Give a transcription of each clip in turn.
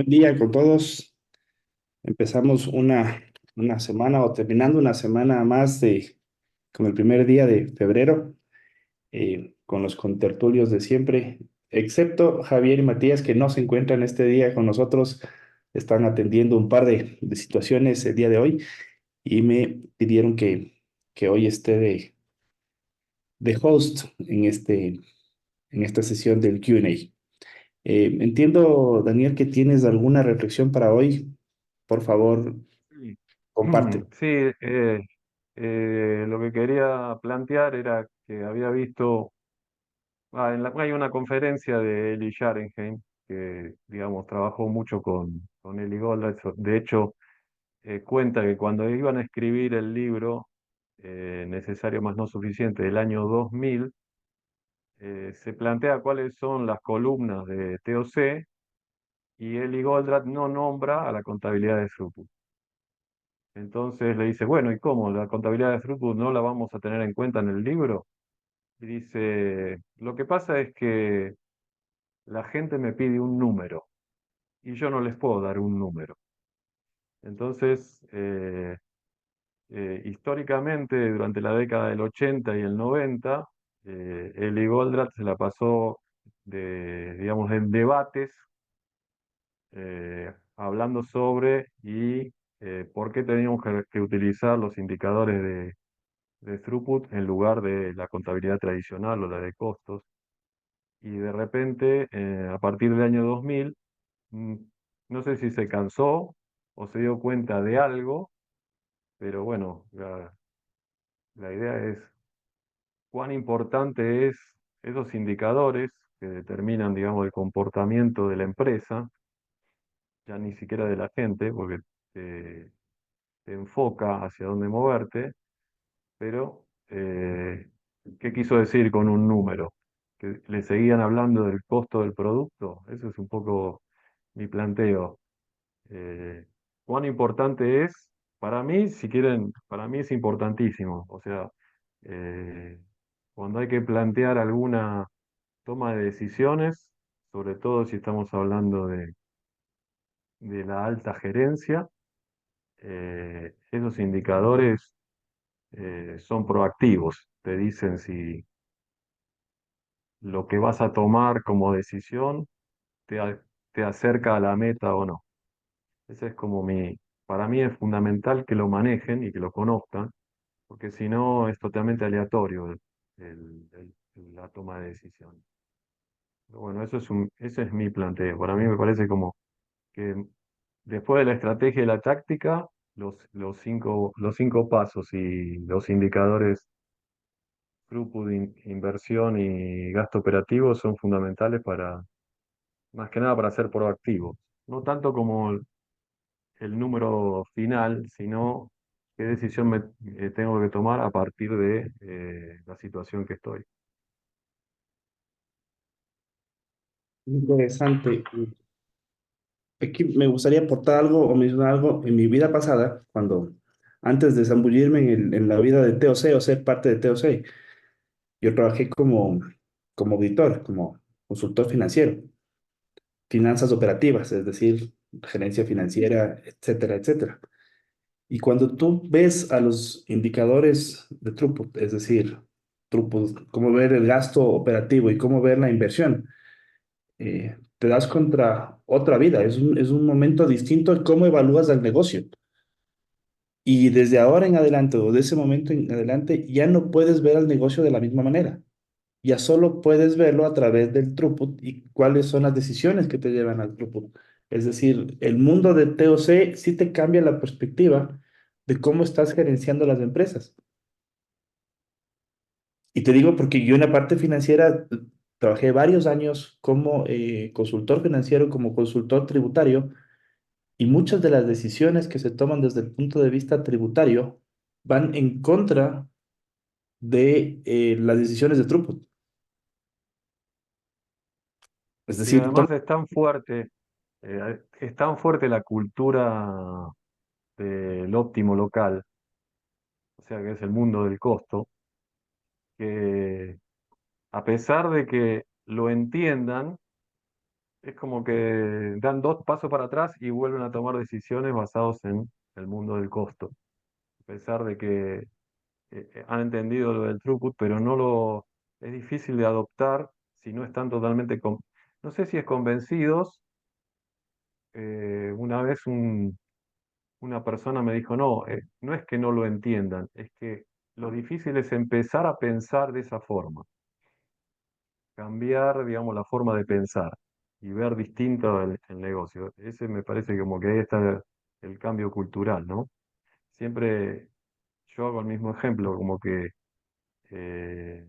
día con todos. Empezamos una semana o terminando una semana más con el primer día de febrero, con los contertulios de siempre, excepto Javier y Matías que no se encuentran este día con nosotros. Están atendiendo un par de situaciones el día de hoy y me pidieron que hoy esté de host en esta sesión del Q&A. Entiendo, Daniel, que tienes alguna reflexión para hoy. Por favor, Sí, comparte. Sí, lo que quería plantear era que había visto, hay una conferencia de Eli Scharenheim, que digamos trabajó mucho con Eli Goldratt. De hecho, cuenta que cuando iban a escribir el libro Necesario más no suficiente del año 2000, se plantea cuáles son las columnas de TOC, y Eli Goldratt no nombra a la contabilidad de throughput. Entonces le dice, bueno, ¿y cómo? ¿La contabilidad de throughput no la vamos a tener en cuenta en el libro? Y dice, lo que pasa es que la gente me pide un número y yo no les puedo dar un número. Entonces, históricamente, durante la década del 80 y el 90, Eli Goldratt se la pasó digamos, en debates, hablando sobre por qué teníamos que utilizar los indicadores de throughput en lugar de la contabilidad tradicional o la de costos. Y de repente, a partir del año 2000, mm, no sé si se cansó o se dio cuenta de algo, pero bueno, la idea es cuán importante es esos indicadores que determinan, digamos, el comportamiento de la empresa, ya ni siquiera de la gente, porque te, te enfoca hacia dónde moverte. Pero, ¿qué quiso decir con un número? ¿Que le seguían hablando del costo del producto? Eso es un poco mi planteo. Eh, ¿Cuán importante es? Para mí, si quieren, para mí es importantísimo. O sea, eh, cuando hay que plantear alguna toma de decisiones, sobre todo si estamos hablando de la alta gerencia, esos indicadores son proactivos. Te dicen si lo que vas a tomar como decisión te acerca a la meta o no. Ese es como para mí es fundamental que lo manejen y que lo conozcan, porque si no es totalmente aleatorio la toma de decisiones. Pero bueno, ese es mi planteo. Para mí me parece como que después de la estrategia y la táctica, los cinco pasos y los indicadores throughput, inversión y gasto operativo son fundamentales más que nada para ser proactivos. No tanto como el número final, sino qué decisión tengo que tomar a partir de la situación que estoy. Interesante. Aquí me gustaría aportar algo o mencionar algo en mi vida pasada, cuando antes de zambullirme en la vida de TOC o ser parte de TOC, yo trabajé como auditor, como consultor financiero, finanzas operativas, es decir, gerencia financiera, etcétera, etcétera. Y cuando tú ves a los indicadores de throughput, es decir, throughput, cómo ver el gasto operativo y cómo ver la inversión, te das contra otra vida. Es un momento distinto en cómo evalúas el negocio. Y desde ahora en adelante, o de ese momento en adelante, ya no puedes ver al negocio de la misma manera. Ya solo puedes verlo a través del throughput y cuáles son las decisiones que te llevan al throughput. Es decir, el mundo de TOC sí te cambia la perspectiva de cómo estás gerenciando las empresas. Y te digo porque yo en la parte financiera trabajé varios años como consultor financiero, como consultor tributario, y muchas de las decisiones que se toman desde el punto de vista tributario van en contra de las decisiones de throughput. Es Y decir, además es tan fuerte la cultura del óptimo local, o sea que es el mundo del costo, que a pesar de que lo entiendan, es como que dan dos pasos para atrás y vuelven a tomar decisiones basadas en el mundo del costo. A pesar de que han entendido lo del throughput, pero no lo es difícil de adoptar si no están totalmente no sé si es convencidos. Una vez una persona me dijo, no, no es que no lo entiendan, es que lo difícil es empezar a pensar de esa forma, cambiar, digamos, la forma de pensar y ver distinto el negocio. Ese me parece como que ahí está el cambio cultural, ¿no? Siempre yo hago el mismo ejemplo, como que eh,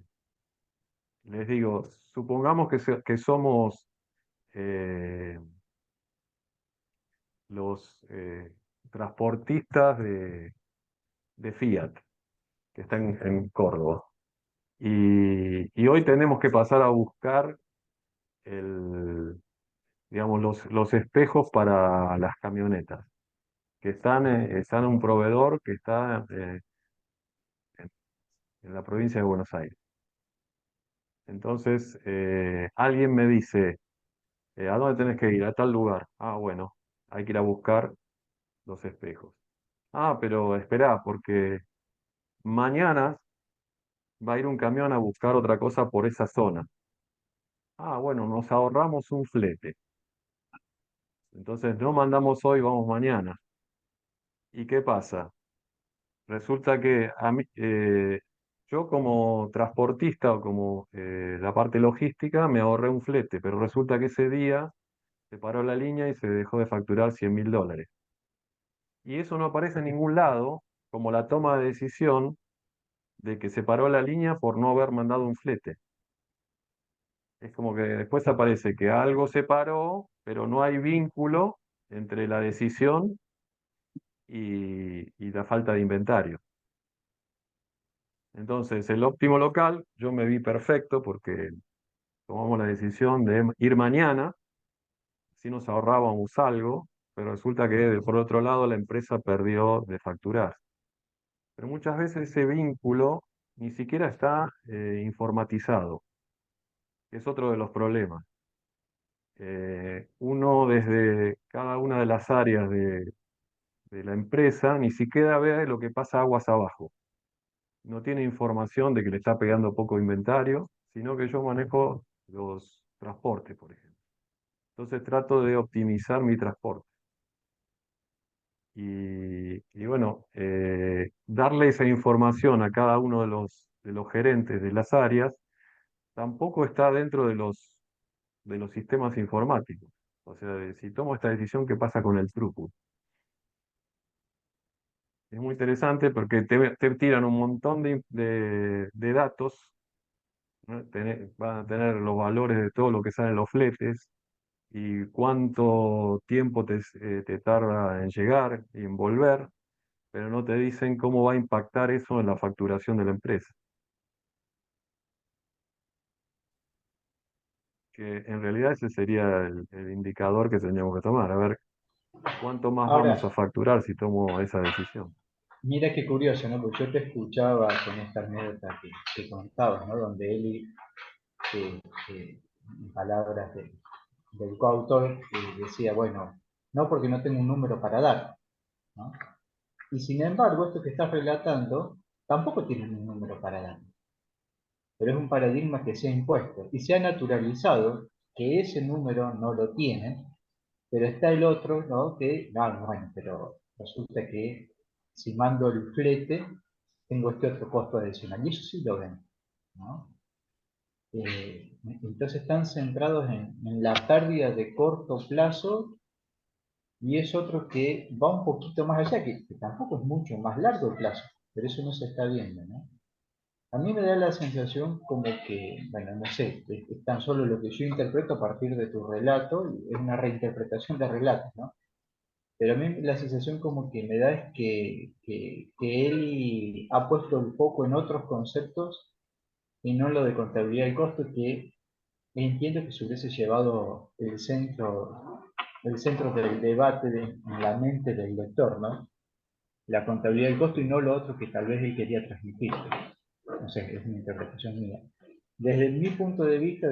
les digo, supongamos que somos eh, los transportistas de Fiat, que están en Córdoba. Y hoy tenemos que pasar a buscar digamos, los espejos para las camionetas, que están en un proveedor que está en, en la provincia de Buenos Aires. Entonces, alguien me dice, ¿a dónde tenés que ir? A tal lugar. Ah, bueno, hay que ir a buscar los espejos. Ah, pero esperá, porque mañana va a ir un camión a buscar otra cosa por esa zona. Ah, bueno, nos ahorramos un flete. Entonces no mandamos hoy, vamos mañana. ¿Y qué pasa? Resulta que yo como transportista o como la parte logística me ahorré un flete, pero resulta que ese día se paró la línea y se dejó de facturar $100.000. Y eso no aparece en ningún lado como la toma de decisión de que se paró la línea por no haber mandado un flete. Es como que después aparece que algo se paró, pero no hay vínculo entre la decisión y la falta de inventario. Entonces, el óptimo local, yo me vi perfecto porque tomamos la decisión de ir mañana, si nos ahorrábamos algo, pero resulta que por otro lado la empresa perdió de facturar. Pero muchas veces ese vínculo ni siquiera está informatizado, que es otro de los problemas. Uno desde cada una de las áreas de la empresa ni siquiera ve lo que pasa aguas abajo. No tiene información de que le está pegando poco inventario, sino que yo manejo los transportes, por ejemplo. Entonces trato de optimizar mi transporte. Y bueno, darle esa información a cada uno de los gerentes de las áreas tampoco está dentro de los sistemas informáticos. O sea, si tomo esta decisión, ¿qué pasa con el throughput? Es muy interesante porque te tiran un montón de datos, ¿no? Van a tener los valores de todo lo que salen los fletes y cuánto tiempo te tarda en llegar y en volver, pero no te dicen cómo va a impactar eso en la facturación de la empresa, que en realidad ese sería el indicador que tendríamos que tomar, a ver cuánto más vamos Ahora, a facturar si tomo esa decisión. mira qué curioso, ¿no? Porque yo te escuchaba con esta anécdota que contabas, ¿no? Donde Eli, en palabras del coautor, decía, bueno, no porque no tengo un número para dar, ¿no? Y sin embargo, esto que estás relatando tampoco tiene un número para dar, pero es un paradigma que se ha impuesto y se ha naturalizado que ese número no lo tiene, pero está el otro, ¿no? Que, no, bueno, pero resulta que si mando el flete, tengo este otro costo adicional. Y eso sí lo ven, ¿no? Entonces están centrados en la pérdida de corto plazo y es otro que va un poquito más allá, que tampoco es mucho más largo el plazo, pero eso no se está viendo, ¿no? A mí me da la sensación como que, bueno, no sé, es tan solo lo que yo interpreto a partir de tu relato, y es una reinterpretación de relatos, ¿no? Pero a mí la sensación como que me da es que él ha puesto el foco en otros conceptos y no en lo de contabilidad del costo, que entiendo que se hubiese llevado el centro del debate en la mente del lector, ¿no? La contabilidad del costo y no lo otro que tal vez él quería transmitir. No sé, es una interpretación mía. Desde mi punto de vista,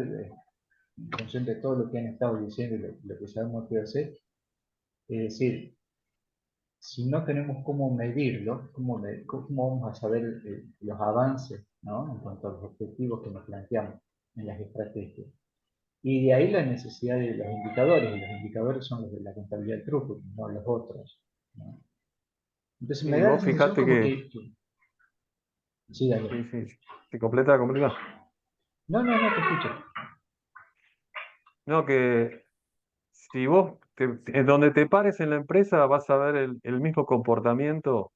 en función de todo lo que han estado diciendo y lo que sabemos que hacer, es decir, si no tenemos cómo medirlo, cómo vamos a saber los avances, ¿no? En cuanto a los objetivos que nos planteamos en las estrategias? Y de ahí la necesidad de los indicadores, y los indicadores son los de la contabilidad del throughput, no los otros, ¿no? Entonces me Y da la vos sensación fijate como que, que sí, sí, Daniel. sí, sí, completa, completa. No, no, no, te escucho. No, que si vos, en donde te pares en la empresa, vas a ver el mismo comportamiento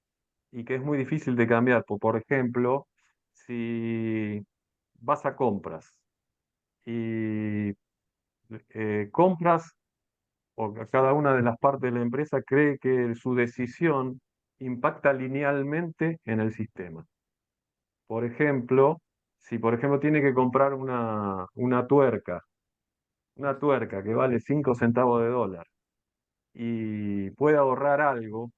y que es muy difícil de cambiar. Por ejemplo, si vas a compras y compras, o cada una de las partes de la empresa cree que su decisión impacta linealmente en el sistema. Por ejemplo, si por ejemplo tiene que comprar una tuerca que vale 5 centavos de dólar y puede ahorrar algo,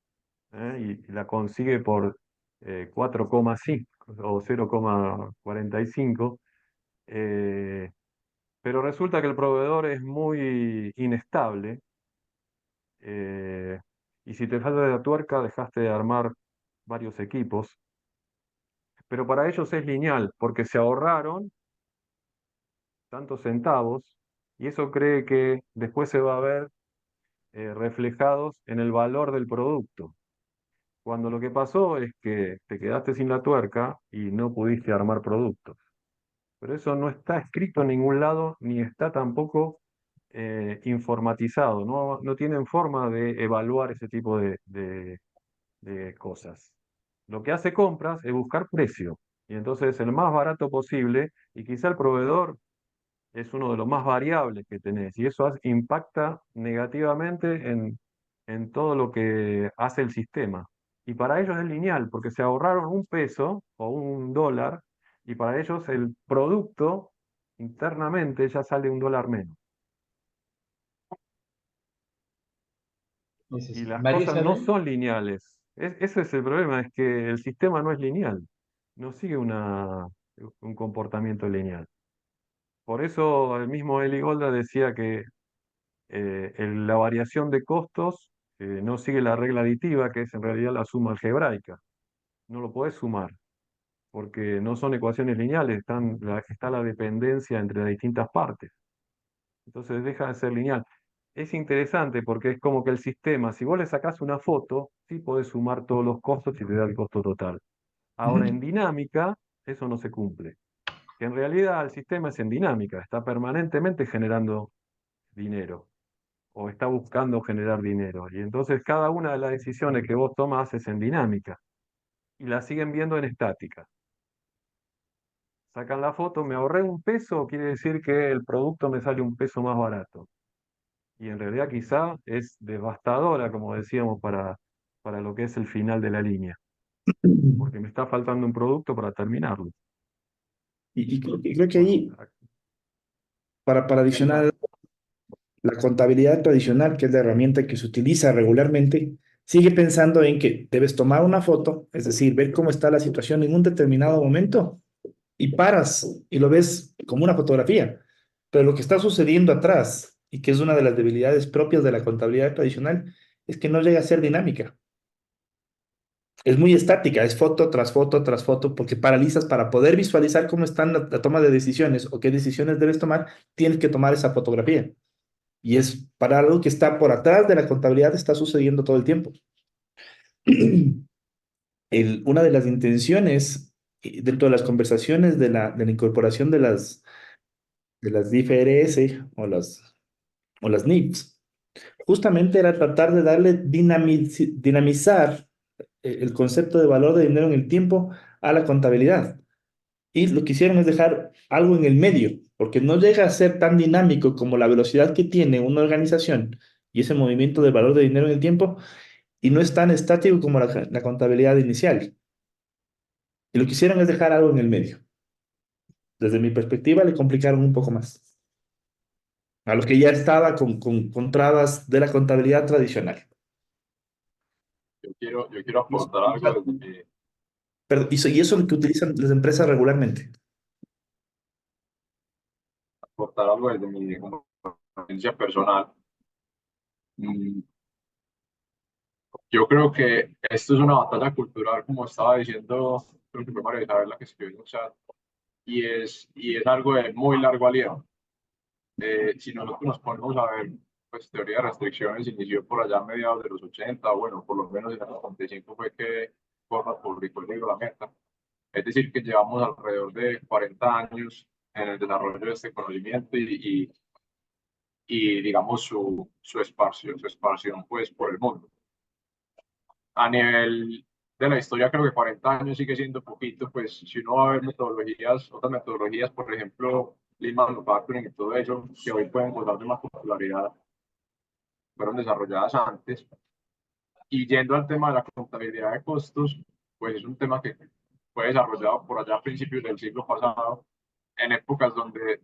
y la consigue por 4,5 o 0,45, eh, pero resulta que el proveedor es muy inestable, eh, y si te falta la tuerca dejaste de armar varios equipos, pero para ellos es lineal porque se ahorraron tantos centavos y eso cree que después se va a ver reflejados en el valor del producto. Cuando lo que pasó es que te quedaste sin la tuerca y no pudiste armar productos. Pero eso no está escrito en ningún lado ni está tampoco informatizado. No tienen forma de evaluar ese tipo de cosas. Lo que hace compras es buscar precio. Y entonces el más barato posible, y quizá el proveedor es uno de los más variables que tenés, y eso impacta negativamente en todo lo que hace el sistema. Y para ellos es lineal, porque se ahorraron un peso o un dólar, y para ellos el producto internamente ya sale un dólar menos. Y las María cosas no Isabel, son lineales. Ese es el problema, es que el sistema no es lineal, no sigue un comportamiento lineal. Por eso el mismo Eli Golda decía que la variación de costos no sigue la regla aditiva, que es en realidad la suma algebraica. No lo podés sumar, porque no son ecuaciones lineales, está la dependencia entre las distintas partes. Entonces deja de ser lineal. Es interesante porque es como que el sistema, si vos le sacás una foto, sí podés sumar todos los costos y te da el costo total. Ahora, en Ujú. dinámica, eso no se cumple. Que en realidad el sistema es en dinámica, está permanentemente generando dinero o está buscando generar dinero. Y entonces cada una de las decisiones que vos tomas es en dinámica y la siguen viendo en estática. Sacan la foto, me ahorré un peso, quiere decir que el producto me sale un peso más barato. Y en realidad quizá es devastadora, como decíamos, para lo que es el final de la línea, porque me está faltando un producto para terminarlo. Y creo que Bueno, ahí, para adicionar la contabilidad tradicional, que es la herramienta que se utiliza regularmente, sigue pensando en que debes tomar una foto, es decir, ver cómo está la situación en un determinado momento y paras y lo ves como una fotografía. Pero lo que está sucediendo atrás, y que es una de las debilidades propias de la contabilidad tradicional, es que no llega a ser dinámica. Es muy estática, es foto tras foto tras foto, porque paralizas para poder visualizar cómo está la toma de decisiones o qué decisiones debes tomar, tienes que tomar esa fotografía. Y es para algo que está por atrás de la contabilidad, está sucediendo todo el tiempo. Una de las intenciones dentro de las conversaciones de la incorporación de las DFRS o las NIPS, justamente era tratar de darle dinamizar el concepto de valor de dinero en el tiempo a la contabilidad. Y lo que hicieron es dejar algo en el medio, porque no llega a ser tan dinámico como la velocidad que tiene una organización y ese movimiento de valor de dinero en el tiempo, y no es tan estático como la contabilidad inicial. Y lo que hicieron es dejar algo en el medio. Desde mi perspectiva, le complicaron un poco más a los que ya estaba con trabas de la contabilidad tradicional. Yo quiero Y eso, aportar algo desde mi, y eso es lo que utilizan las empresas regularmente. aportar algo desde mi experiencia personal. Mm, Yo creo que esto es una batalla cultural, como estaba diciendo, creo que fue María Isabel la que escribió en el chat, y es algo de muy largo aliento. Si nosotros nos ponemos a ver, pues teoría de restricciones inició por allá a mediados de los 80, bueno, por lo menos en el 95 fue que Conrad publicó el libro La Meta. Es decir, que llevamos alrededor de 40 años en el desarrollo de este conocimiento y digamos, su expansión pues, por el mundo. A nivel de la historia, creo que 40 años sigue siendo poquito, pues si uno va a ver metodologías, otras metodologías, por ejemplo, Lean Manufacturing y todo eso, que hoy pueden gozar de más popularidad, fueron desarrolladas antes. Y yendo al tema de la contabilidad de costos, pues es un tema que fue desarrollado por allá a principios del siglo pasado, en épocas donde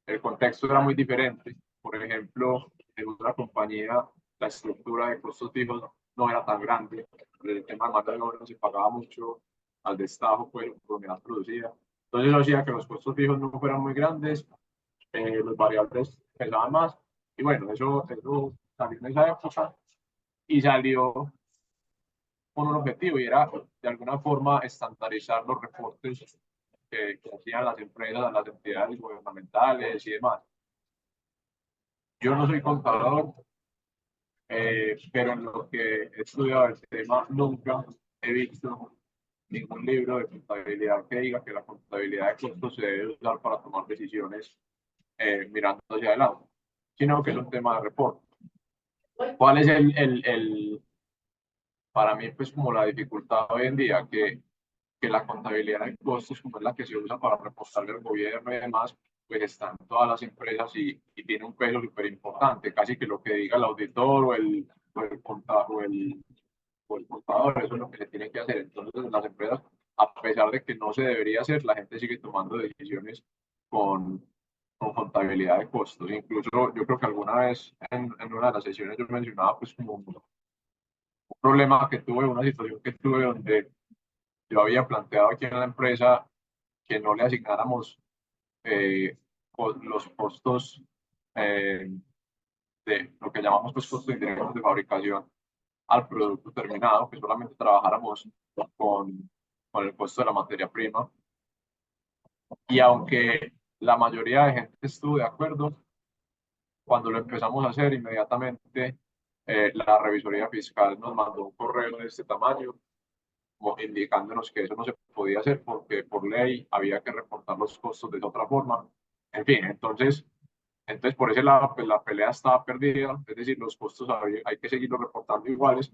el contexto era muy diferente. Por ejemplo, en una compañía, la estructura de costos fijos no era tan grande. El tema de mano de obra se pagaba mucho al destajo, pues, por unidad producida. Entonces, eso hacía que los costos fijos no fueran muy grandes, los variables pesaban más. Y bueno, eso salió en esa época y salió con un objetivo y era de alguna forma estandarizar los reportes que hacían las empresas, las entidades gubernamentales y demás. Yo no soy contador, pero en lo que he estudiado el tema nunca he visto ningún libro de contabilidad que diga que la contabilidad de costos se debe usar para tomar decisiones mirando hacia adelante, sino que es un tema de reporte. ¿Cuál es para mí, pues como la dificultad hoy en día? Que la contabilidad de costos, como es la que se usa para reportarle al gobierno y demás, pues están todas las empresas y tiene un peso súper importante, casi que lo que diga el auditor o el contador, eso es lo que se tiene que hacer. Entonces, las empresas, a pesar de que no se debería hacer, la gente sigue tomando decisiones con, con contabilidad de costos. Incluso yo creo que alguna vez en una de las sesiones yo mencionaba pues como un problema que tuve, una situación que tuve donde yo había planteado aquí en la empresa que no le asignáramos los costos eh, de lo que llamamos pues costos indirectos de fabricación al producto terminado, que solamente trabajáramos con, con el costo de la materia prima. Y aunque la mayoría de gente estuvo de acuerdo, cuando lo empezamos a hacer, inmediatamente la revisoría fiscal nos mandó un correo de este tamaño, como indicándonos que eso no se podía hacer porque por ley había que reportar los costos de otra forma. En fin, entonces por ese lado, pues la pelea estaba perdida, es decir, los costos hay que seguirlos reportando iguales.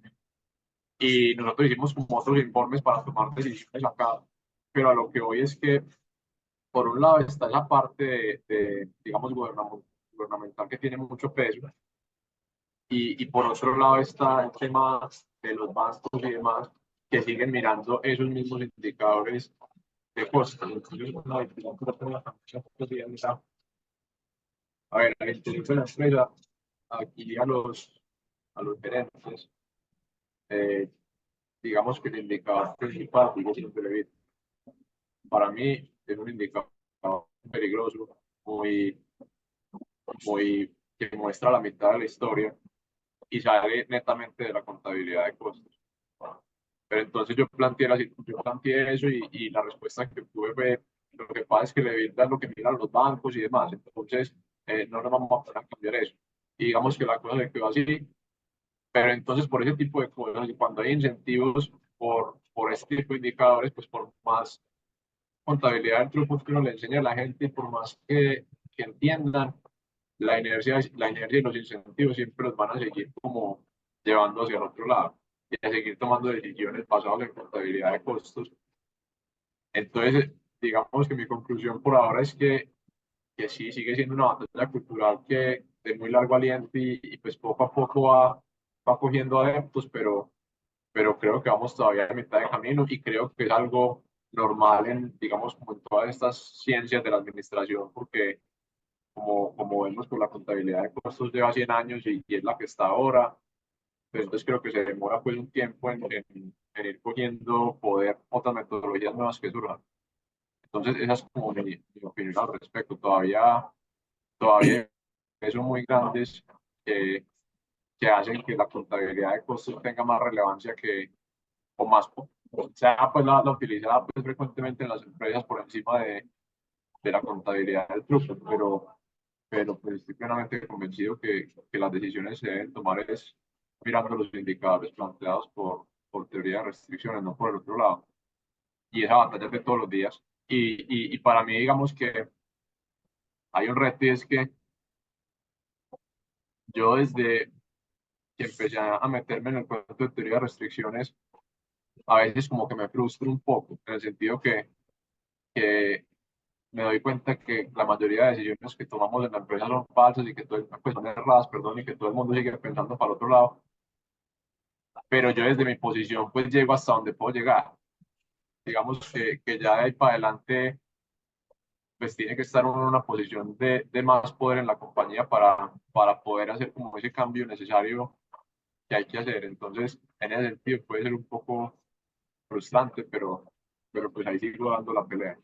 Y nosotros hicimos como otros informes para tomar decisiones acá, pero a lo que hoy es que, por un lado, está esa parte digamos, gubernamental que tiene mucho peso, y por otro lado está el tema de los bancos y demás, que siguen mirando esos mismos indicadores de costos. Entonces, una decisión que no tengo la cotidianidad. A ver, el inteligencia de la empresa, aquí a los gerentes, eh, digamos que el indicador principal sigue siendo el EBITDA. Para mí es un indicador peligroso, muy, muy, que muestra la mitad de la historia y sale netamente de la contabilidad de costos. Pero entonces yo planteé eso y la respuesta que tuve fue, lo que pasa es que le das lo que miran los bancos y demás, entonces no nos vamos a poder cambiar eso. Y digamos que la cosa se quedó así, pero entonces por ese tipo de cosas y cuando hay incentivos por este tipo de indicadores, pues por más contabilidad del truco que uno le enseña a la gente y por más que entiendan, la inercia y los incentivos siempre los van a seguir como llevando hacia el otro lado y a seguir tomando decisiones basadas en contabilidad de costos. Entonces, digamos que mi conclusión por ahora es que sí, sigue siendo una batalla cultural que de muy largo aliento y pues poco a poco va cogiendo adeptos, pero creo que vamos todavía a mitad de camino y creo que es algo normal digamos, como en todas estas ciencias de la administración, porque como vemos, con la contabilidad de costos lleva 100 años y es la que está ahora, pues entonces creo que se demora pues un tiempo en ir cogiendo poder otras metodologías nuevas que surjan. Entonces, esa es como mi opinión al respecto. Todavía son muy grandes que hacen que la contabilidad de costos tenga más relevancia o más, o sea, pues la utilizada pues, frecuentemente en las empresas por encima de la contabilidad del throughput, pero pues estoy plenamente convencido que las decisiones se deben tomar es mirando los indicadores planteados por teoría de restricciones, no por el otro lado. Y esa batalla es de todos los días. Y para mí, digamos que hay un reto y es que yo desde que empecé a meterme en el cuento de teoría de restricciones, a veces como que me frustro un poco, en el sentido que me doy cuenta que la mayoría de decisiones que tomamos en la empresa son falsas y que pues son erradas, perdón, y que todo el mundo sigue pensando para el otro lado. Pero yo desde mi posición pues llego hasta donde puedo llegar. Digamos que ya de ahí para adelante pues tiene que estar uno en una posición de más poder en la compañía para poder hacer como ese cambio necesario que hay que hacer. Entonces, en ese sentido puede ser un poco frustrante, pero pues ahí sigo dando la pelea.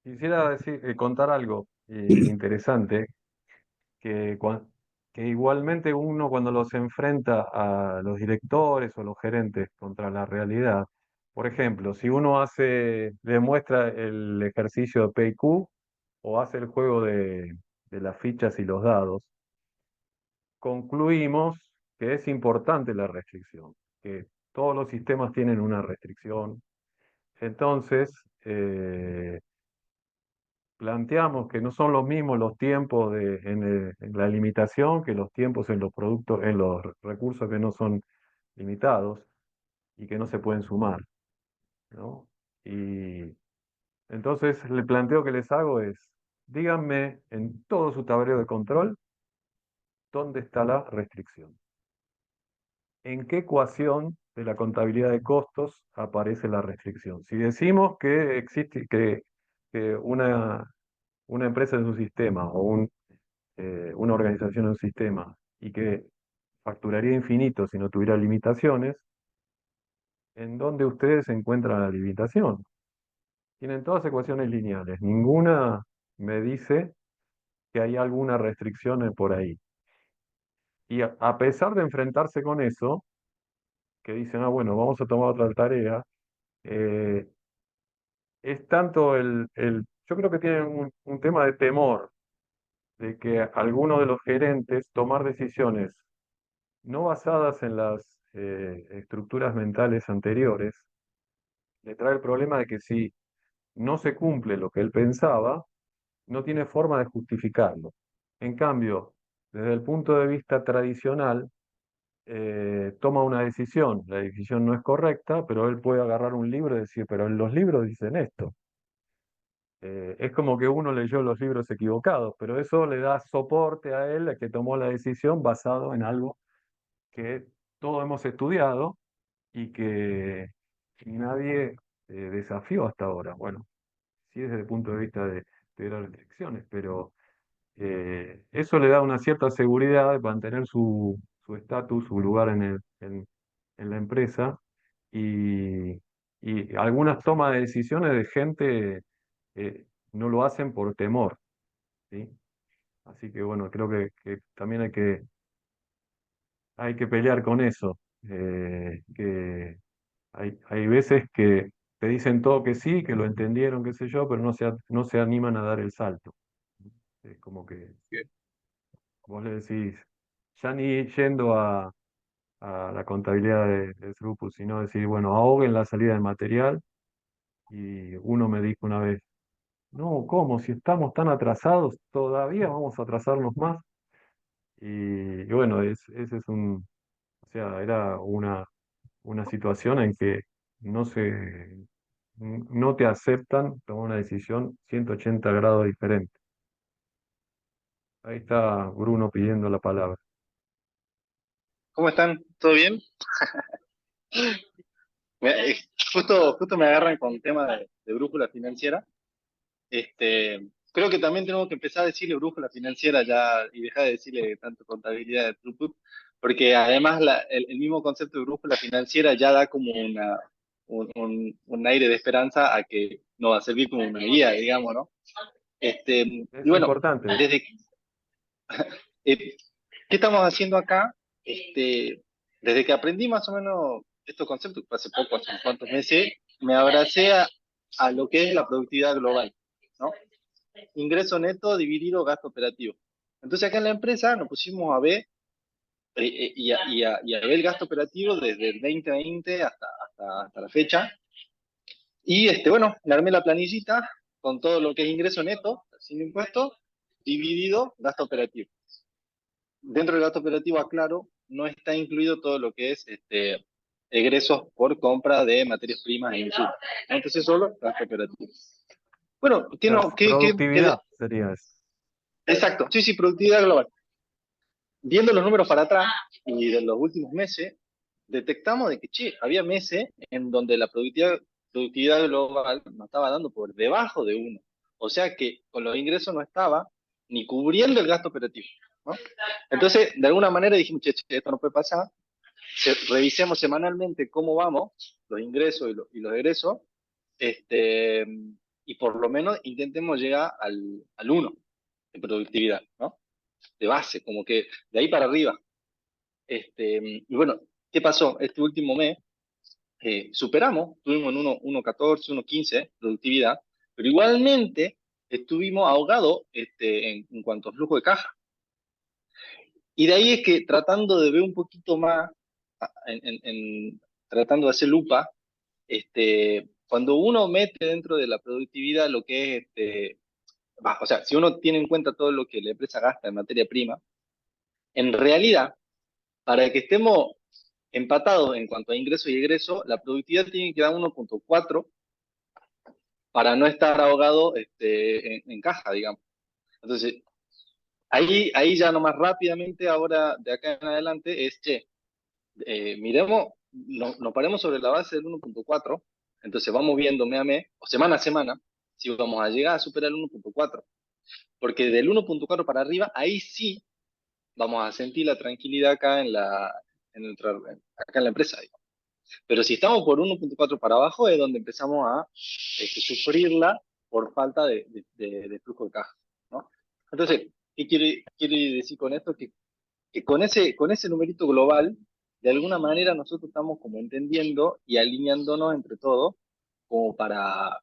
Quisiera decir, contar algo interesante, que, que igualmente uno cuando los enfrenta a los directores o los gerentes contra la realidad, por ejemplo, si uno demuestra el ejercicio de PQ o hace el juego de las fichas y los dados, concluimos que es importante la restricción, que todos los sistemas tienen una restricción. Entonces, planteamos que no son los mismos los tiempos en la limitación que los tiempos en los productos, en los recursos que no son limitados y que no se pueden sumar, ¿no? Y entonces el planteo que les hago es, díganme en todo su tablero de control dónde está la restricción. ¿En qué ecuación de la contabilidad de costos aparece la restricción? Si decimos que existe que una empresa es un sistema o una organización en un sistema y que facturaría infinito si no tuviera limitaciones, ¿en dónde ustedes encuentran la limitación? Tienen todas ecuaciones lineales, ninguna me dice que hay alguna restricción por ahí. Y a pesar de enfrentarse con eso, que dicen, ah, bueno, vamos a tomar otra tarea, eh, es tanto yo creo que tienen un tema de temor de que algunos de los gerentes tomar decisiones no basadas en las estructuras mentales anteriores, le trae el problema de que si no se cumple lo que él pensaba, no tiene forma de justificarlo. En cambio, desde el punto de vista tradicional, toma una decisión, la decisión no es correcta, pero él puede agarrar un libro y decir, pero en los libros dicen esto. Es como que uno leyó los libros equivocados, pero eso le da soporte a él, a que tomó la decisión basado en algo que todos hemos estudiado y que nadie desafió hasta ahora. Bueno, sí desde el punto de vista de las restricciones, pero eso le da una cierta seguridad de mantener su estatus, su lugar en la empresa y, y algunas tomas de decisiones de gente no lo hacen por temor, ¿sí? Así que bueno, creo que también hay que pelear con eso, que hay veces que te dicen todo que sí, que lo entendieron, qué sé yo, pero no se animan a dar el salto. Es como que vos le decís, ya ni yendo a la contabilidad de throughput, sino decir, bueno, ahoguen la salida de material. Y uno me dijo una vez, no, ¿cómo? Si estamos tan atrasados, todavía vamos a atrasarnos más. Y bueno, ese es o sea, era una situación en que no se, no te aceptan tomar una decisión 180 grados diferente. Ahí está Bruno pidiendo la palabra. ¿Cómo están? ¿Todo bien? Eh, justo me agarran con tema de brújula financiera. Creo que también tenemos que empezar a decirle brújula financiera ya y dejar de decirle tanto contabilidad de throughput, porque además el mismo concepto de brújula financiera ya da como un aire de esperanza a que nos va a servir como una guía, digamos, ¿no? Y Es bueno, importante eso. desde, ¿qué estamos haciendo acá? Desde que aprendí más o menos estos conceptos, hace poco, hace unos cuantos meses, me abracé a lo que es la productividad global, ¿no? Ingreso neto dividido gasto operativo. Entonces acá en la empresa nos pusimos a ver y a ver el gasto operativo desde el 2020 hasta la fecha. Y bueno, me armé la planillita con todo lo que es ingreso neto, sin impuestos, dividido gasto operativo. Dentro del gasto operativo, aclaro, no está incluido todo lo que es egresos por compra de materias primas e insumos. Entonces solo gasto operativo. Bueno, La ¿qué? productividad sería eso. Exacto, sí, sí, productividad global. Viendo los números para atrás y de los últimos meses, detectamos de que, che, había meses en donde la productividad global nos estaba dando por debajo de uno. O sea que con los ingresos no estaba ni cubriendo el gasto operativo, ¿no? Entonces, de alguna manera dijimos, che, esto no puede pasar. Revisemos semanalmente cómo vamos, los ingresos y los egresos, y por lo menos intentemos llegar al 1 de productividad, ¿no? De base, como que de ahí para arriba. Y bueno, ¿qué pasó? Este último mes superamos, estuvimos en 1.14, 1.15 productividad, pero igualmente estuvimos ahogados en cuanto a flujo de caja. Y de ahí es que tratando de ver un poquito más, tratando de hacer lupa, cuando uno mete dentro de la productividad lo que es, o sea, si uno tiene en cuenta todo lo que la empresa gasta en materia prima, en realidad, para que estemos empatados en cuanto a ingreso y egreso, la productividad tiene que dar 1.4 para no estar ahogado en caja, digamos. Entonces, ahí ya nomás rápidamente, ahora de acá en adelante, es, che, miremos, nos paremos sobre la base del 1.4, entonces vamos viendo mes a mes, o semana a semana, si vamos a llegar a superar el 1.4. Porque del 1.4 para arriba, ahí sí vamos a sentir la tranquilidad acá acá en la empresa, digamos. Pero si estamos por 1.4 para abajo es donde empezamos a sufrirla por falta de flujo de caja, ¿no? Entonces, ¿qué quiere decir con esto? Que con ese numerito global, de alguna manera nosotros estamos como entendiendo y alineándonos entre todos como para,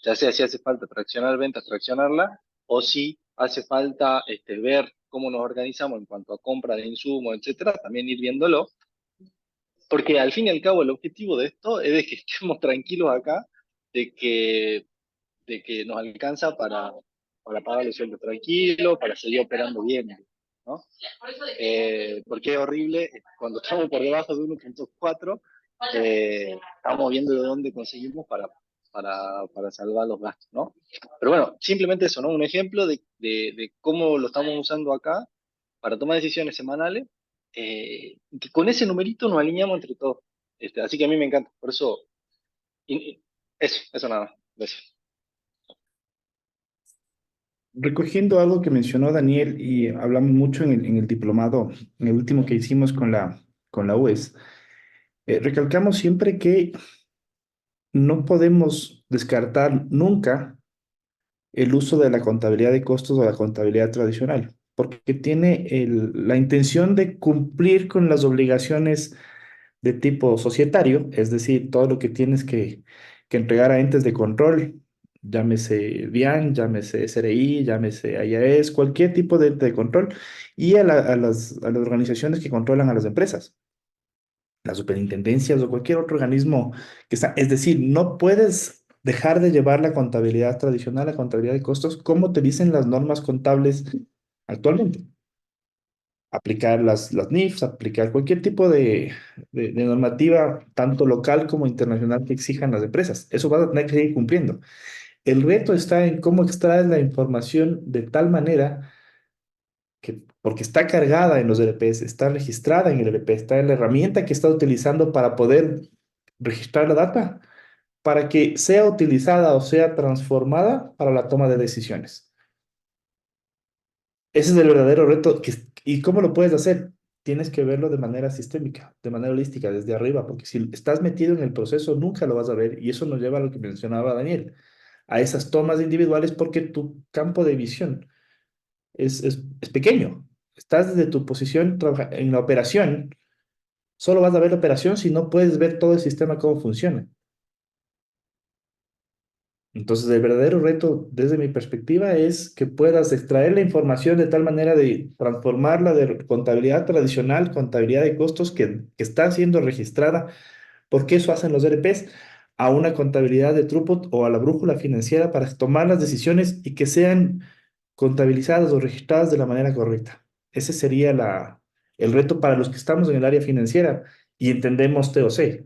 ya sea si hace falta traccionar ventas, traccionarla, o si hace falta ver cómo nos organizamos en cuanto a compra de insumos, etcétera, también ir viéndolo, porque al fin y al cabo el objetivo de esto es de que estemos tranquilos acá, de que, de que nos alcanza para pagar los sueldos tranquilos, para seguir operando bien, ¿no? Porque es horrible cuando estamos por debajo de 1.4, estamos viendo de dónde conseguimos para salvar los gastos, ¿no? Pero bueno, simplemente eso, ¿no? Un ejemplo de cómo lo estamos usando acá para tomar decisiones semanales, que con ese numerito nos alineamos entre todos. Así que a mí me encanta, por eso, eso nada más. Gracias. Recogiendo algo que mencionó Daniel y hablamos mucho en el diplomado, en el último que hicimos con la UES, recalcamos siempre que no podemos descartar nunca el uso de la contabilidad de costos o la contabilidad tradicional, porque tiene la intención de cumplir con las obligaciones de tipo societario, es decir, todo lo que tienes que entregar a entes de control, llámese DIAN, llámese SRI, llámese IAS, cualquier tipo de ente de control, y a las organizaciones que controlan a las empresas, las superintendencias o cualquier otro organismo que está. Es decir, no puedes dejar de llevar la contabilidad tradicional, la contabilidad de costos, como te dicen las normas contables actualmente. Aplicar las NIFs, aplicar cualquier tipo de normativa, tanto local como internacional, que exijan las empresas. Eso vas a tener que seguir cumpliendo. El reto está en cómo extraes la información de tal manera que, porque está cargada en los ERPs, está registrada en el ERP, está en la herramienta que está utilizando para poder registrar la data, para que sea utilizada o sea transformada para la toma de decisiones. Ese es el verdadero reto. ¿Y cómo lo puedes hacer? tienes que verlo de manera sistémica, de manera holística, desde arriba, porque si estás metido en el proceso nunca lo vas a ver y eso nos lleva a lo que mencionaba Daniel, a esas tomas individuales porque tu campo de visión es pequeño. Estás desde tu posición en la operación, solo vas a ver la operación si no puedes ver todo el sistema cómo funciona. Entonces, el verdadero reto desde mi perspectiva es que puedas extraer la información de tal manera de transformarla de contabilidad tradicional, contabilidad de costos que está siendo registrada, porque eso hacen los ERPs, a una contabilidad de throughput o a la brújula financiera para tomar las decisiones y que sean contabilizadas o registradas de la manera correcta. Ese sería el reto para los que estamos en el área financiera y entendemos TOC,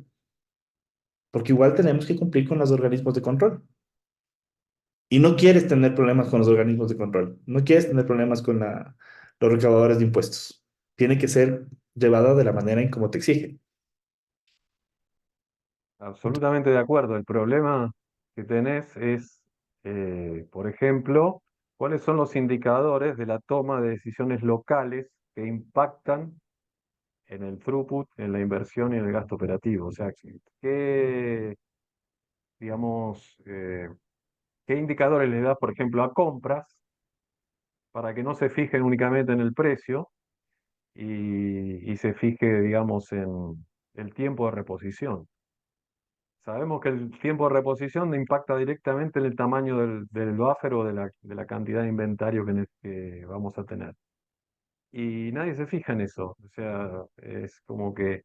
porque igual tenemos que cumplir con los organismos de control. Y no quieres tener problemas con los organismos de control, no quieres tener problemas con los recaudadores de impuestos. Tiene que ser llevada de la manera en como te exigen. Absolutamente de acuerdo. El problema que tenés es, por ejemplo, cuáles son los indicadores de la toma de decisiones locales que impactan en el throughput, en la inversión y en el gasto operativo. O sea, qué, digamos, qué indicadores le das, por ejemplo, a compras para que no se fijen únicamente en el precio y se fije, digamos, en el tiempo de reposición. Sabemos que el tiempo de reposición impacta directamente en el tamaño del buffer o de la cantidad de inventario que vamos a tener. Y nadie se fija en eso. O sea, es como que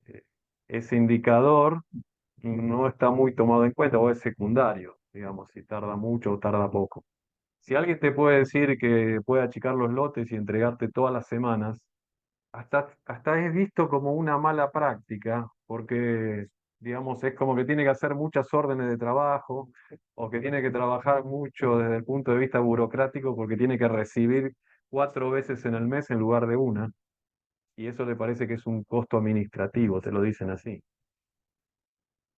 eh, ese indicador no está muy tomado en cuenta o es secundario, digamos, si tarda mucho o tarda poco. Si alguien te puede decir que puede achicar los lotes y entregarte todas las semanas, hasta es visto como una mala práctica, porque, digamos, es como que tiene que hacer muchas órdenes de trabajo o que tiene que trabajar mucho desde el punto de vista burocrático porque tiene que recibir 4 veces en el mes en lugar de una, y eso le parece que es un costo administrativo, te lo dicen así.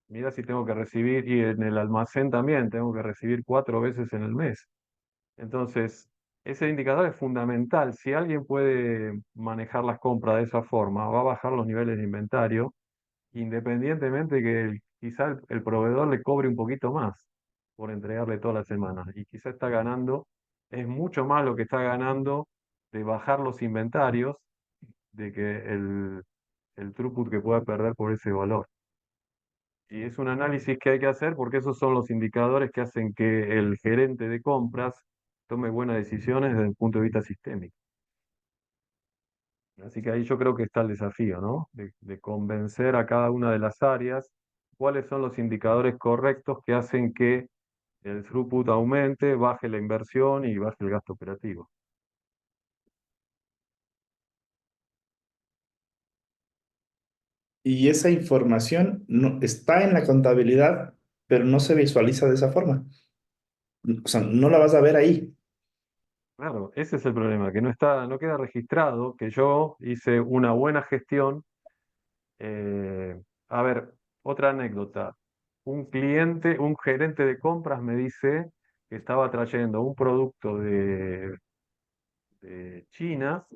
Mira si tengo que recibir, y en el almacén también tengo que recibir 4 veces en el mes. Entonces, ese indicador es fundamental. Si alguien puede manejar las compras de esa forma, va a bajar los niveles de inventario, independientemente que quizá el proveedor le cobre un poquito más por entregarle toda la semana. Y quizá está ganando, es mucho más lo que está ganando de bajar los inventarios de que el throughput que pueda perder por ese valor. Y es un análisis que hay que hacer porque esos son los indicadores que hacen que el gerente de compras tome buenas decisiones desde el punto de vista sistémico. Así que ahí yo creo que está el desafío, ¿no? De convencer a cada una de las áreas cuáles son los indicadores correctos que hacen que el throughput aumente, baje la inversión y baje el gasto operativo. Y esa información no, está en la contabilidad, pero no se visualiza de esa forma. O sea, no la vas a ver ahí. Claro, ese es el problema, que no queda registrado que yo hice una buena gestión. A ver, otra anécdota. Un gerente de compras me dice que estaba trayendo un producto de China,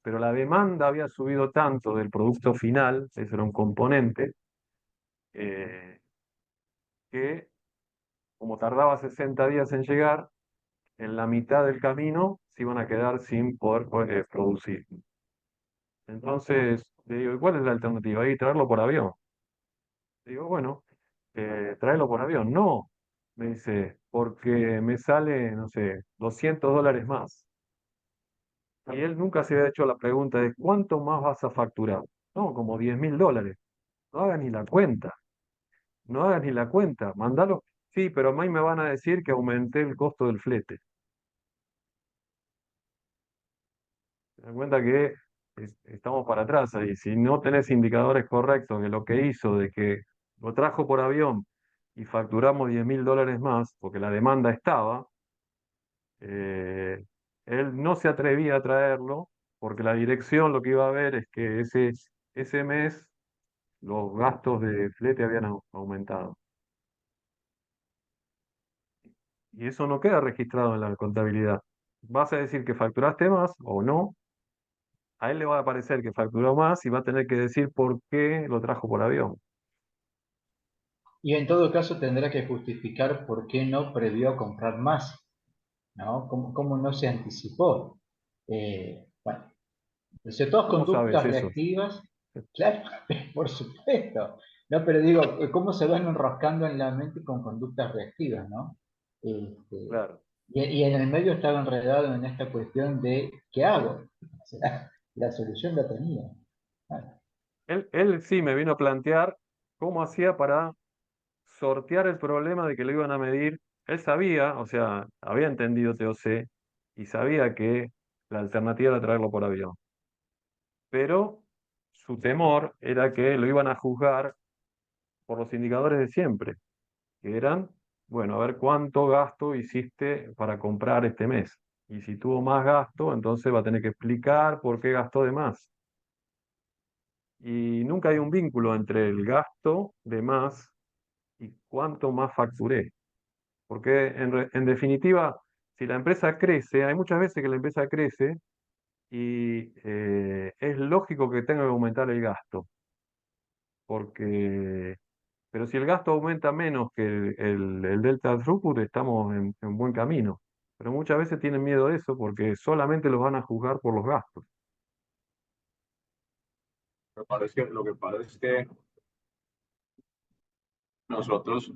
pero la demanda había subido tanto del producto final, eso era un componente, eh, que como tardaba 60 días en llegar, en la mitad del camino se iban a quedar sin poder producir. Entonces, le digo, ¿y cuál es la alternativa? Y traerlo por avión. Digo, bueno, tráelo por avión. No, me dice, porque me sale, no sé, $200 más. Y él nunca se había hecho la pregunta de cuánto más vas a facturar. No, como $10.000. No hagas ni la cuenta, no hagas ni la cuenta. Mandalo. Sí, pero a mí me van a decir que aumenté el costo del flete. Te das cuenta que estamos para atrás ahí. Si no tenés indicadores correctos de lo que hizo, de que lo trajo por avión y facturamos $10.000 más, porque la demanda estaba, eh, él no se atrevía a traerlo, porque la dirección lo que iba a ver es que ese mes los gastos de flete habían aumentado. Y eso no queda registrado en la contabilidad. Vas a decir que facturaste más o no, a él le va a parecer que facturó más y va a tener que decir por qué lo trajo por avión. Y en todo caso tendrá que justificar por qué no previó comprar más, ¿no? ¿Cómo no se anticipó? Bueno, entonces, todas ¿Cómo sabes conductas eso? reactivas, claro, por supuesto. No, pero digo, ¿cómo se van enroscando en la mente con conductas reactivas, ¿no? Este, Claro. y en el medio estaba enredado en esta cuestión de ¿qué hago? O sea, la solución la tenía. Bueno, Él sí me vino a plantear cómo hacía para sortear el problema de que lo iban a medir. Él sabía, o sea, había entendido TOC y sabía que la alternativa era traerlo por avión. Pero su temor era que lo iban a juzgar por los indicadores de siempre, que eran, bueno, a ver cuánto gasto hiciste para comprar este mes. Y si tuvo más gasto, entonces va a tener que explicar por qué gastó de más. Y nunca hay un vínculo entre el gasto de más y cuánto más facturé. Porque en definitiva, si la empresa crece, hay muchas veces que la empresa crece y es lógico que tenga que aumentar el gasto. Porque, pero si el gasto aumenta menos que el delta throughput, estamos en buen camino. Pero muchas veces tienen miedo de eso porque solamente los van a juzgar por los gastos. Lo que pasa es que nosotros,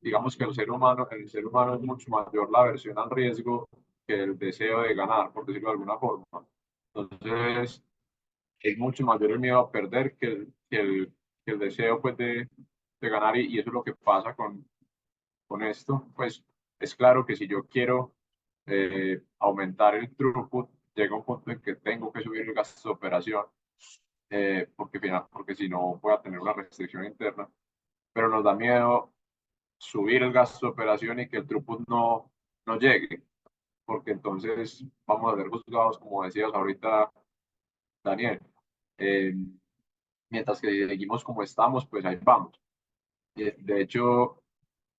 digamos que el ser humano es mucho mayor la aversión al riesgo que el deseo de ganar, por decirlo de alguna forma. Entonces, es mucho mayor el miedo a perder que el deseo pues, de ganar, y eso es lo que pasa con esto. Pues es claro que si yo quiero aumentar el throughput, llega un punto en que tengo que subir el gasto de operación, porque si no voy a tener una restricción interna, pero nos da miedo subir el gasto de operación y que el throughput no llegue, porque entonces vamos a ser juzgados, como decías ahorita, Daniel. Eh, Mientras que si seguimos como estamos, pues ahí vamos. De hecho,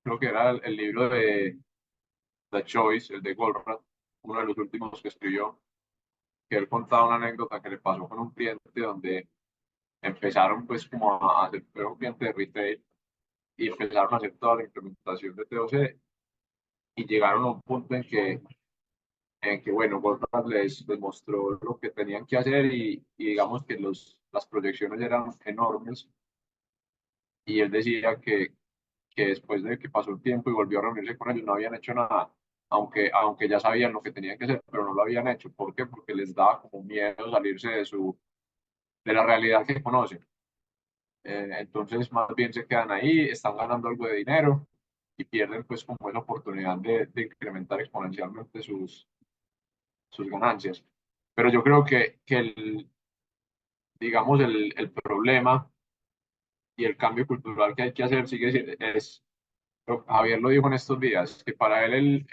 creo que era el libro de The Choice, el de Goldratt, uno de los últimos que escribió, que él contaba una anécdota que le pasó con un cliente donde empezaron pues como a hacer, era un cliente de retail, y empezaron a hacer toda la implementación de TOC, y llegaron a un punto en que bueno, Goldratt les mostró lo que tenían que hacer, y digamos que las proyecciones eran enormes, y él decía que después de que pasó el tiempo y volvió a reunirse con ellos, no habían hecho nada, aunque ya sabían lo que tenían que hacer, pero no lo habían hecho. ¿Por qué? Porque les daba como miedo salirse de la realidad que conocen. Entonces, más bien se quedan ahí, están ganando algo de dinero y pierden pues como esa oportunidad de incrementar exponencialmente sus ganancias. Pero yo creo que digamos, el problema y el cambio cultural que hay que hacer sigue siendo, pero Javier lo dijo en estos días, que para él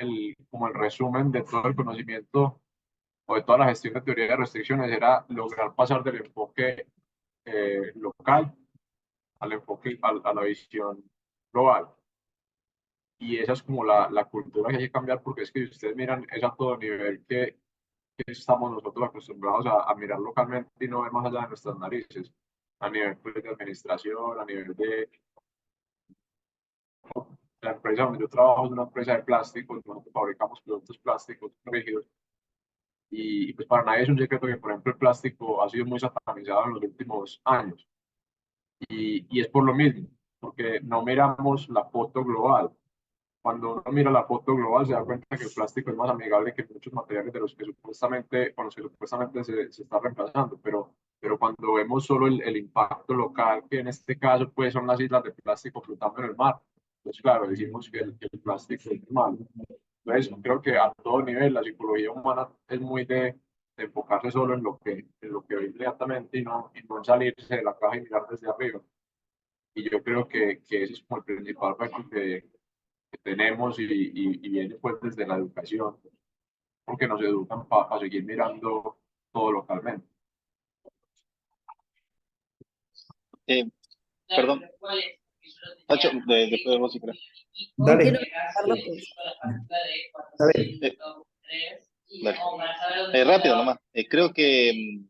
como el resumen de todo el conocimiento o de toda la gestión de teoría de restricciones era lograr pasar del enfoque local al enfoque, a la visión global. Y esa es como la cultura que hay que cambiar, porque es que si ustedes miran, es a todo nivel que estamos nosotros acostumbrados a mirar localmente y no ver más allá de nuestras narices, a nivel pues, de administración, a nivel de la empresa donde yo trabajo. Es una empresa de plásticos, nosotros fabricamos productos plásticos rígidos, y pues para nadie es un secreto que, por ejemplo, el plástico ha sido muy satanizado en los últimos años, y es por lo mismo, porque no miramos la foto global. Cuando uno mira la foto global se da cuenta que el plástico es más amigable que muchos materiales de los que supuestamente, con los que supuestamente se está reemplazando, pero cuando vemos solo el impacto local, que en este caso pues son las islas de plástico flotando en el mar, pues claro, decimos que el plástico es malo. Entonces creo que a todo nivel la psicología humana es muy de enfocarse solo en lo que ve inmediatamente, y no en salirse de la caja y mirar desde arriba. Y yo creo que ese es como el principal reto que tenemos, y viene pues desde la educación, porque nos educan para seguir mirando todo localmente. Eh, Perdón, Pacho, después de vos, si querés. Si quiero Dale, comentarlo, pues. dale. Dale. Rápido nomás. Creo que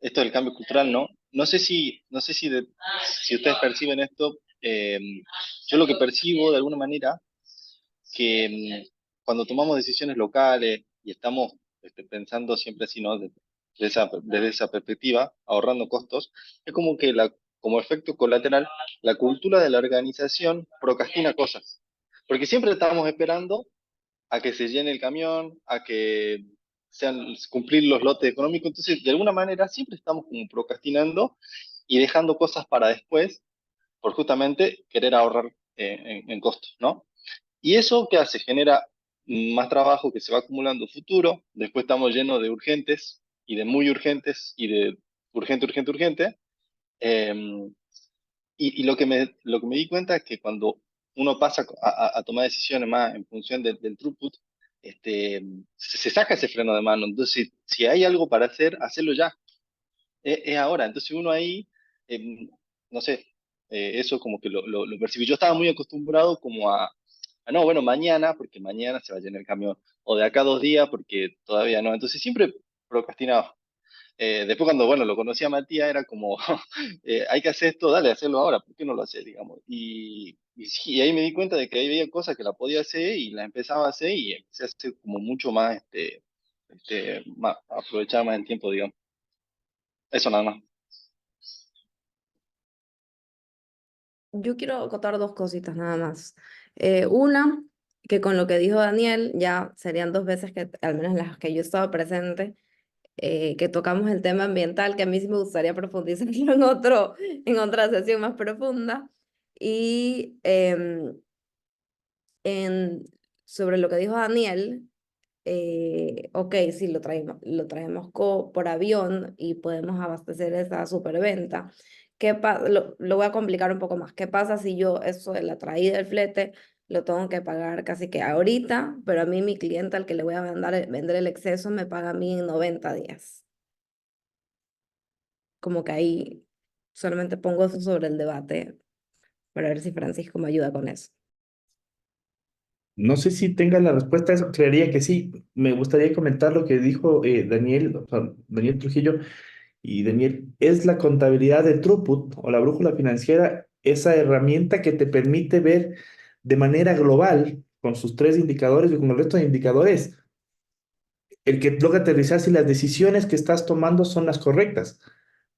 esto del cambio cultural, ¿no? No sé si ustedes perciben esto. Yo lo que percibo de alguna manera que cuando tomamos decisiones locales y estamos pensando siempre así, ¿no? Desde esa perspectiva, ahorrando costos, es como que como efecto colateral, la cultura de la organización procrastina cosas. Porque siempre estamos esperando a que se llene el camión, a que cumplir los lotes económicos. Entonces, de alguna manera, siempre estamos como procrastinando y dejando cosas para después por justamente querer ahorrar en costos, ¿no? ¿Y eso qué hace? Genera más trabajo que se va acumulando futuro, después estamos llenos de urgentes y de muy urgentes y de urgente, urgente, urgente. eh, y lo que me di cuenta es que cuando uno pasa a tomar decisiones más en función del throughput, se saca ese freno de mano. Entonces, si hay algo para hacer, hacerlo ya, es ahora. Entonces uno ahí, no sé, eso como que lo percibí. Yo estaba muy acostumbrado como no, bueno, mañana, porque mañana se va a llenar el camión, o de acá 2 días, porque todavía no. Entonces siempre procrastinaba. Después cuando, bueno, lo conocí a Matías, era como, hay que hacer esto, dale, hacerlo ahora, ¿por qué no lo haces, digamos? Y sí, y ahí me di cuenta de que ahí veía cosas que la podía hacer y las empezaba a hacer y empecé a hacer como mucho más, aprovechar más el tiempo, digamos. Eso nada más. Yo quiero acotar dos cositas nada más. Una, que con lo que dijo Daniel, ya serían 2 veces que, al menos las que yo he estado presente, que tocamos el tema ambiental, que a mí sí me gustaría profundizarlo en otra sesión más profunda. Y en, sobre lo que dijo Daniel, ok, sí, lo traemos por avión y podemos abastecer esa superventa. Lo voy a complicar un poco más. ¿Qué pasa si yo eso de la traída del flete lo tengo que pagar casi que ahorita, pero a mí mi cliente al que le voy a vender el exceso me paga a mí en 90 días? Como que ahí solamente pongo eso sobre el debate para ver si Francisco me ayuda con eso. No sé si tenga la respuesta a eso, creería que sí. Me gustaría comentar lo que dijo Daniel, o sea, Daniel Trujillo. Y Daniel, es la contabilidad de throughput o la brújula financiera, esa herramienta que te permite ver de manera global, con sus 3 indicadores y con el resto de indicadores, el que logra aterrizar si las decisiones que estás tomando son las correctas.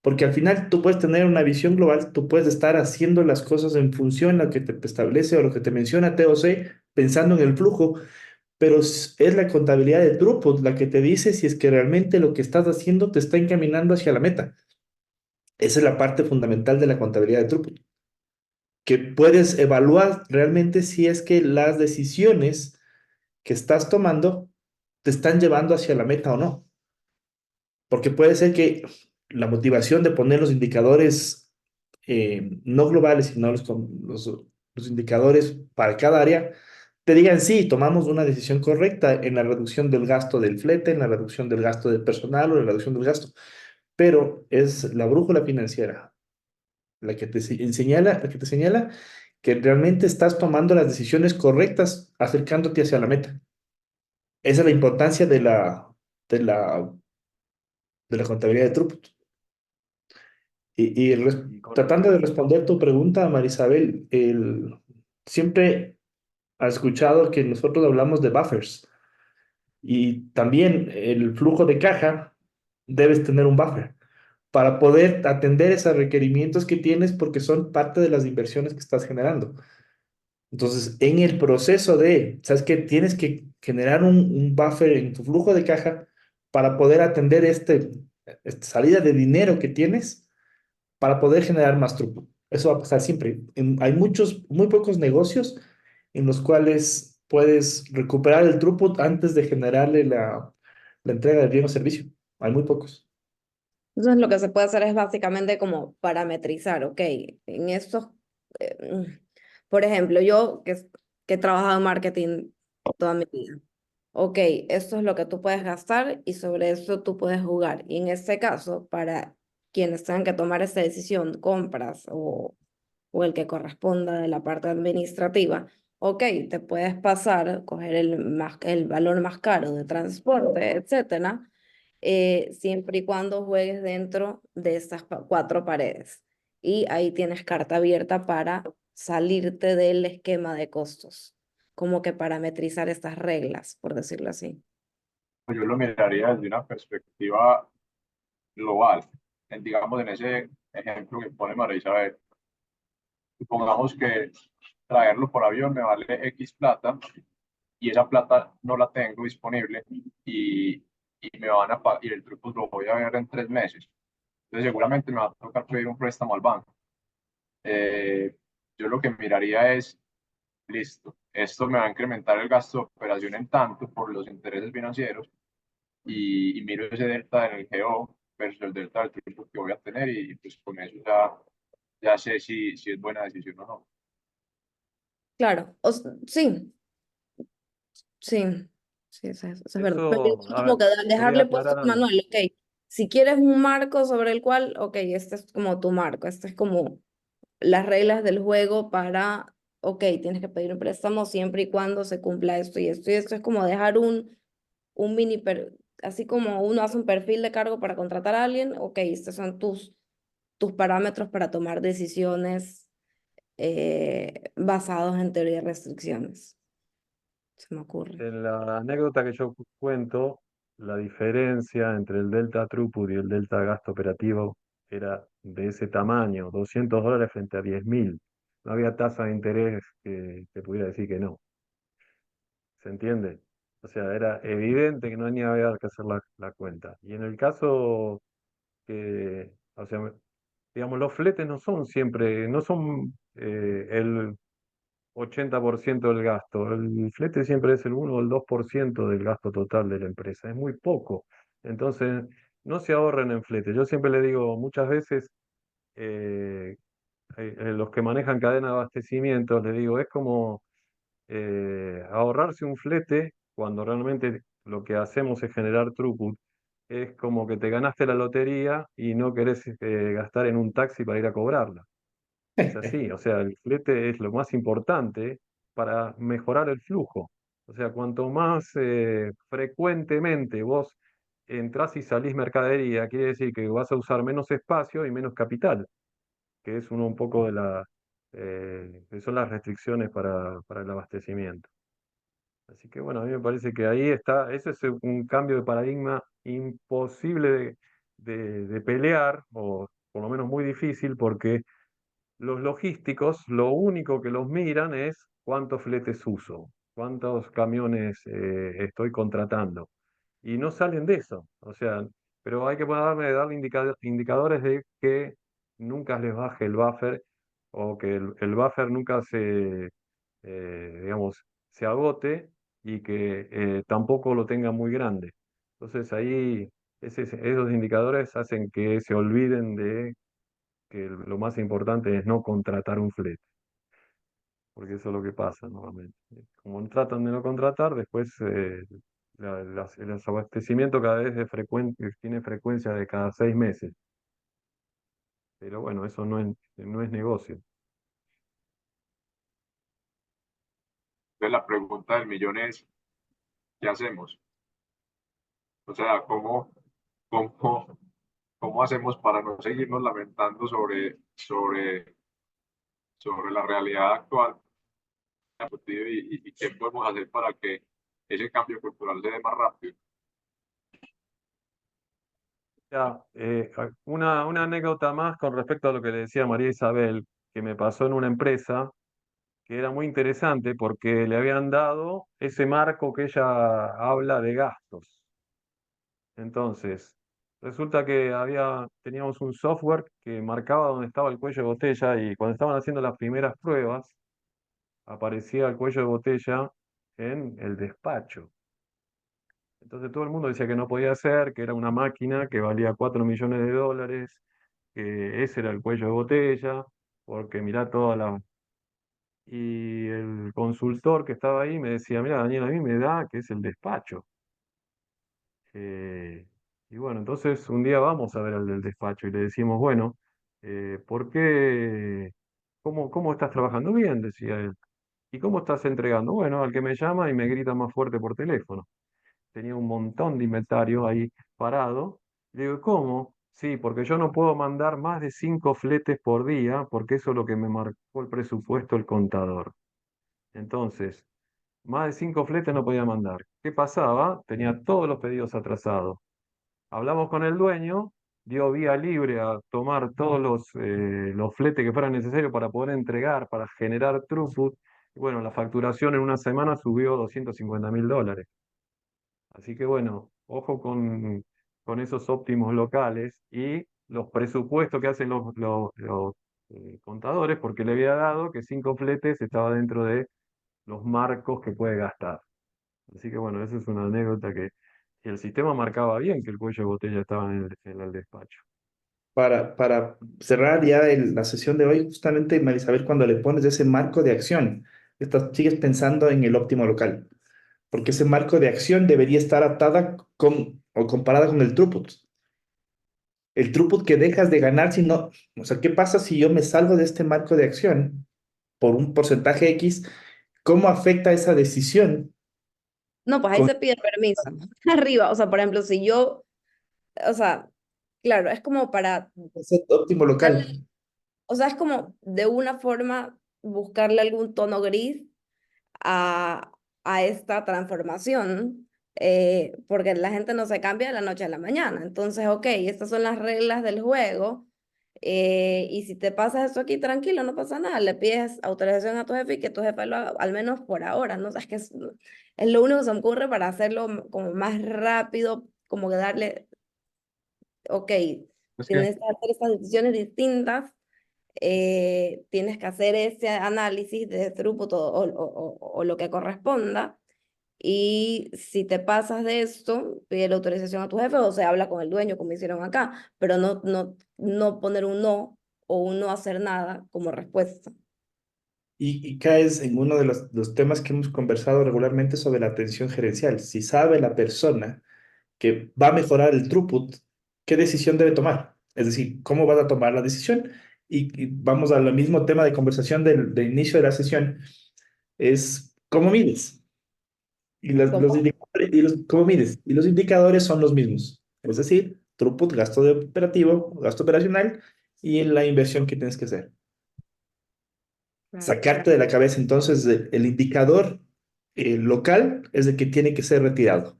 Porque al final tú puedes tener una visión global, tú puedes estar haciendo las cosas en función a lo que te establece o lo que te menciona TOC, pensando en el flujo, pero es la contabilidad de throughput la que te dice si es que realmente lo que estás haciendo te está encaminando hacia la meta. Esa es la parte fundamental de la contabilidad de throughput, que puedes evaluar realmente si es que las decisiones que estás tomando te están llevando hacia la meta o no. Porque puede ser que la motivación de poner los indicadores no globales, sino los indicadores para cada área, te digan, sí, tomamos una decisión correcta en la reducción del gasto del flete, en la reducción del gasto del personal o en la reducción del gasto, pero es la brújula financiera la que te señala que realmente estás tomando las decisiones correctas acercándote hacia la meta. Esa es la importancia de la, de la contabilidad de throughput. Y con Tratando de respecto, responder tu pregunta, Marisabel, siempre has escuchado que nosotros hablamos de buffers y también el flujo de caja debes tener un buffer para poder atender esos requerimientos que tienes porque son parte de las inversiones que estás generando. Entonces, en el proceso ¿sabes qué? Tienes que generar un buffer en tu flujo de caja para poder atender esta salida de dinero que tienes para poder generar más throughput. Eso va a pasar siempre. Hay muy pocos negocios en los cuales puedes recuperar el throughput antes de generarle la entrega del bien o servicio. Hay muy pocos. Entonces lo que se puede hacer es básicamente como parametrizar, ok, en estos, por ejemplo, yo que he trabajado en marketing toda mi vida, ok, esto es lo que tú puedes gastar y sobre eso tú puedes jugar. Y en este caso, para quienes tengan que tomar esta decisión, compras o el que corresponda de la parte administrativa, ok, te puedes pasar, coger el valor más caro de transporte, etcétera, siempre y cuando juegues dentro de estas cuatro paredes. Y ahí tienes carta abierta para salirte del esquema de costos, como que parametrizar estas reglas, por decirlo así. Yo lo miraría desde una perspectiva global. Digamos, en ese ejemplo que pone María Isabel, supongamos que traerlo por avión me vale X plata y esa plata no la tengo disponible y me van a y el truco lo voy a ver en 3 meses. Entonces seguramente me va a tocar pedir un préstamo al banco. Eh, yo lo que miraría es, listo, esto me va a incrementar el gasto de operación en tanto por los intereses financieros y miro ese delta en el GO versus el delta del tiempo que voy a tener y pues con eso ya sé si es buena decisión o no. Claro, sí, sí, sí, eso es verdad. Pero Eso, igual a como ver, que quería dejarle puesto aclarar al algo. manual, ok. Si quieres un marco sobre el cual, ok, este es como tu marco, este es como las reglas del juego para, ok, tienes que pedir un préstamo siempre y cuando se cumpla esto y esto y esto. Es como dejar un así como uno hace un perfil de cargo para contratar a alguien, ok, estos son tus parámetros para tomar decisiones basados en teoría de restricciones. Se me ocurre. En la anécdota que yo cuento, la diferencia entre el delta throughput y el delta gasto operativo era de ese tamaño, $200 frente a 10.000. No había tasa de interés que pudiera decir que no. ¿Se entiende? O sea, era evidente que no ni había que hacer la cuenta. Y en el caso que, o sea, digamos, los fletes no son siempre, no son el 80% del gasto. El flete siempre es el 1 o el 2% del gasto total de la empresa. Es muy poco. Entonces, no se ahorren en flete. Yo siempre le digo muchas veces, eh, los que manejan cadena de abastecimiento, les digo, es como ahorrarse un flete cuando realmente lo que hacemos es generar throughput. Es como que te ganaste la lotería y no querés gastar en un taxi para ir a cobrarla. Es así, o sea, el flete es lo más importante para mejorar el flujo. O sea, cuanto más frecuentemente vos entrás y salís mercadería, quiere decir que vas a usar menos espacio y menos capital, que es uno un poco de que son las restricciones para el abastecimiento. Así que bueno, a mí me parece que ahí está, ese es un cambio de paradigma imposible de pelear, o por lo menos muy difícil, porque los logísticos lo único que los miran es cuántos fletes uso, cuántos camiones estoy contratando. Y no salen de eso. O sea, pero hay que darle indicadores de que nunca les baje el buffer o que el buffer nunca digamos, se agote y que tampoco lo tenga muy grande. Entonces ahí esos indicadores hacen que se olviden de que lo más importante es no contratar un flete, porque eso es lo que pasa normalmente. Como tratan de no contratar, después el abastecimiento cada vez tiene frecuencia de cada 6 meses. Pero bueno, eso no es negocio. Entonces la pregunta del millón es, ¿qué hacemos? O sea, cómo, cómo hacemos para no seguirnos lamentando sobre la realidad actual y qué podemos hacer para que ese cambio cultural se dé más rápido? Ya, una anécdota más con respecto a lo que le decía María Isabel, que me pasó en una empresa que era muy interesante porque le habían dado ese marco que ella habla de gastos. Entonces, resulta que teníamos un software que marcaba dónde estaba el cuello de botella y cuando estaban haciendo las primeras pruebas, aparecía el cuello de botella en el despacho. Entonces todo el mundo decía que no podía ser, que era una máquina que valía $4 millones, que ese era el cuello de botella, porque mirá toda la... Y el consultor que estaba ahí me decía, mira, Daniel, a mí me da que es el despacho. Eh, y bueno, entonces un día vamos a ver al del despacho y le decimos, bueno, ¿por qué? ¿Cómo estás trabajando? Bien, decía él. ¿Y cómo estás entregando? Bueno, al que me llama y me grita más fuerte por teléfono. Tenía un montón de inventario ahí. parado. Le digo, ¿cómo? Sí, porque yo no puedo mandar más de 5 fletes por día, porque eso es lo que me marcó el presupuesto el contador. Entonces, más de 5 fletes no podía mandar. ¿Qué pasaba? Tenía todos los pedidos atrasados. Hablamos con el dueño, dio vía libre a tomar todos los fletes que fueran necesarios para poder entregar, para generar throughput. Y bueno, la facturación en una semana subió $250.000. Así que bueno, ojo con esos óptimos locales y los presupuestos que hacen los contadores, porque le había dado que 5 fletes estaba dentro de los marcos que puede gastar. Así que bueno, esa es una anécdota que el sistema marcaba bien que el cuello de botella estaba en el despacho. Para cerrar ya la sesión de hoy, justamente, Marisabel, cuando le pones ese marco de acción, sigues pensando en el óptimo local, porque ese marco de acción debería estar atada con o comparada con el throughput. El throughput que dejas de ganar si no, o sea, ¿qué pasa si yo me salgo de este marco de acción por un porcentaje X? ¿Cómo afecta esa decisión No, pues ahí con se pide permiso. Arriba, o sea, por ejemplo, si yo, o sea, claro, es como para ese óptimo darle, local? o sea, es como de una forma buscarle algún tono gris a, a esta transformación, porque la gente no se cambia de la noche a la mañana. Entonces, ok, estas son las reglas del juego, y si te pasa esto aquí, tranquilo, no pasa nada, le pides autorización a tu jefe y que tu jefe lo haga, al menos por ahora, ¿no? O sea, es que es lo único que se me ocurre para hacerlo como más rápido, como que darle, ok, Es que tienes que hacer estas decisiones distintas, tienes que hacer ese análisis de throughput o lo que corresponda. Y si te pasas de esto, pide la autorización a tu jefe o se habla con el dueño, como hicieron acá, pero no poner un no o un no hacer nada como respuesta. Y caes en uno de los temas que hemos conversado regularmente sobre la atención gerencial. Si sabe la persona que va a mejorar el throughput, ¿qué decisión debe tomar? Es decir, ¿cómo vas a tomar la decisión? Y vamos al mismo tema de conversación del inicio de la sesión, es ¿cómo mides? Y los ¿Cómo? indicadores, ¿cómo mides? Y los indicadores son los mismos. Es decir, throughput, gasto de operativo, gasto operacional y la inversión que tienes que hacer. Claro. Sacarte de la cabeza entonces el indicador local es el que tiene que ser retirado.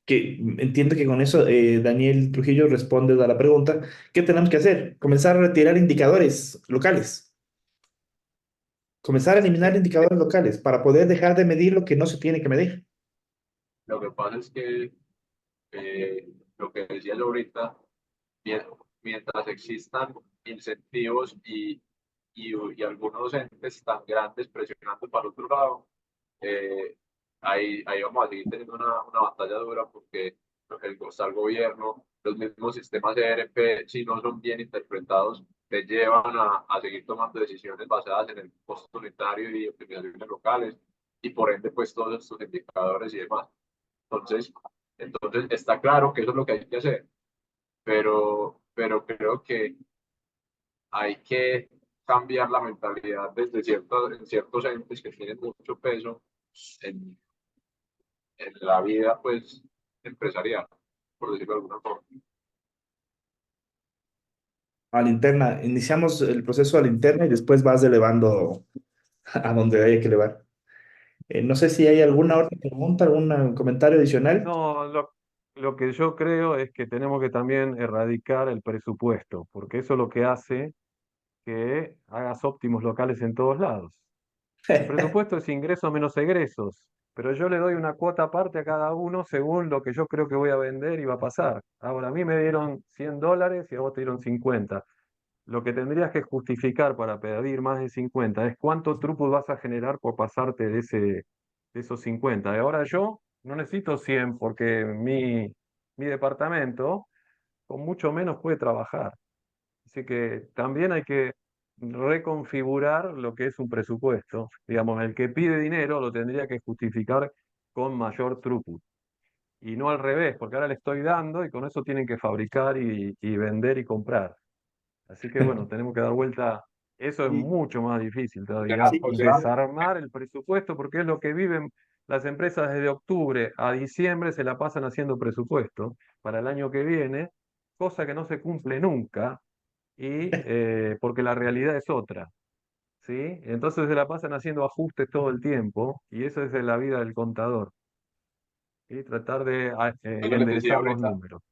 Que entiendo que con eso Daniel Trujillo responde a la pregunta, ¿qué tenemos que hacer? Comenzar a retirar indicadores locales, comenzar a eliminar indicadores locales para poder dejar de medir lo que no se tiene que medir. lo que pasa es que lo que decía yo ahorita, mien- mientras existan incentivos y algunos entes tan grandes presionando para otro lado, eh, ahí vamos a seguir teniendo una batalla dura porque está el gobierno, los mismos sistemas de ERP, si no son bien interpretados, te llevan a seguir tomando decisiones basadas en el costo unitario y optimizaciones locales y por ende pues todos estos indicadores y demás. Entonces, entonces está claro que eso es lo que hay que hacer, pero creo que hay que cambiar la mentalidad desde en ciertos entes que tienen mucho peso en, en la vida pues empresarial, por decirlo de alguna forma. A la interna, iniciamos el proceso a la interna y después vas elevando a donde haya que elevar. No sé si hay alguna otra pregunta, algún comentario adicional. No, lo que yo creo es que tenemos que también erradicar el presupuesto, porque eso es lo que hace que hagas óptimos locales en todos lados. El presupuesto es ingresos menos egresos, pero yo le doy una cuota aparte a cada uno según lo que yo creo que voy a vender y va a pasar. Ahora, a mí me dieron $100 y a vos te dieron 50. Lo que tendrías que justificar para pedir más de 50 es cuánto throughput vas a generar por pasarte de esos 50. Y ahora yo no necesito 100 porque mi departamento con mucho menos puede trabajar. Así que también hay que reconfigurar lo que es un presupuesto. Digamos, el que pide dinero lo tendría que justificar con mayor throughput. Y no al revés, porque ahora le estoy dando y con eso tienen que fabricar y vender y comprar. Así que bueno, tenemos que dar vuelta. Eso es Y mucho más difícil Ya, todavía, sí, o sea, desarmar el presupuesto, porque es lo que viven. Las empresas desde octubre a diciembre se la pasan haciendo presupuesto para el año que viene, cosa que no se cumple nunca, y porque la realidad es otra, ¿sí? Entonces se la pasan haciendo ajustes todo el tiempo, y eso es de la vida del contador, y tratar de Por eso les decía enderezar los ahorita, números.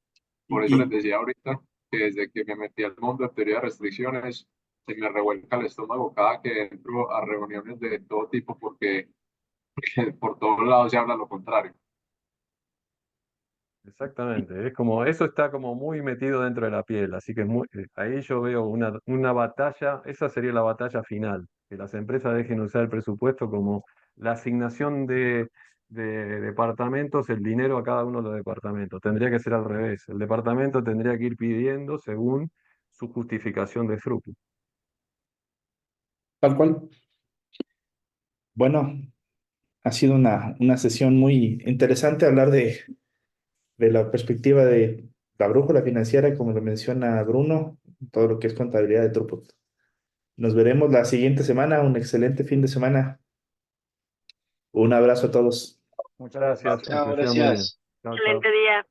por eso les Y decía ahorita que desde que me metí al mundo de teoría de restricciones, se me revuelca el estómago cada que entro a reuniones de todo tipo porque por todos lados se habla lo contrario. Exactamente, es como, eso está como muy metido dentro de la piel, así que ahí yo veo una batalla, esa sería la batalla final, que las empresas dejen usar el presupuesto como la asignación de departamentos, el dinero a cada uno de los departamentos. Tendría que ser al revés, el departamento tendría que ir pidiendo según su justificación de throughput. tal cual. Bueno, ha sido una sesión muy interesante hablar de la perspectiva de la brújula financiera, como lo menciona Bruno, todo lo que es contabilidad de throughput. Nos veremos la siguiente semana. Un excelente fin de semana. Un abrazo a todos. Muchas gracias, que Chao, sigan muy bien. gracias. Chao, chao. Excelente día.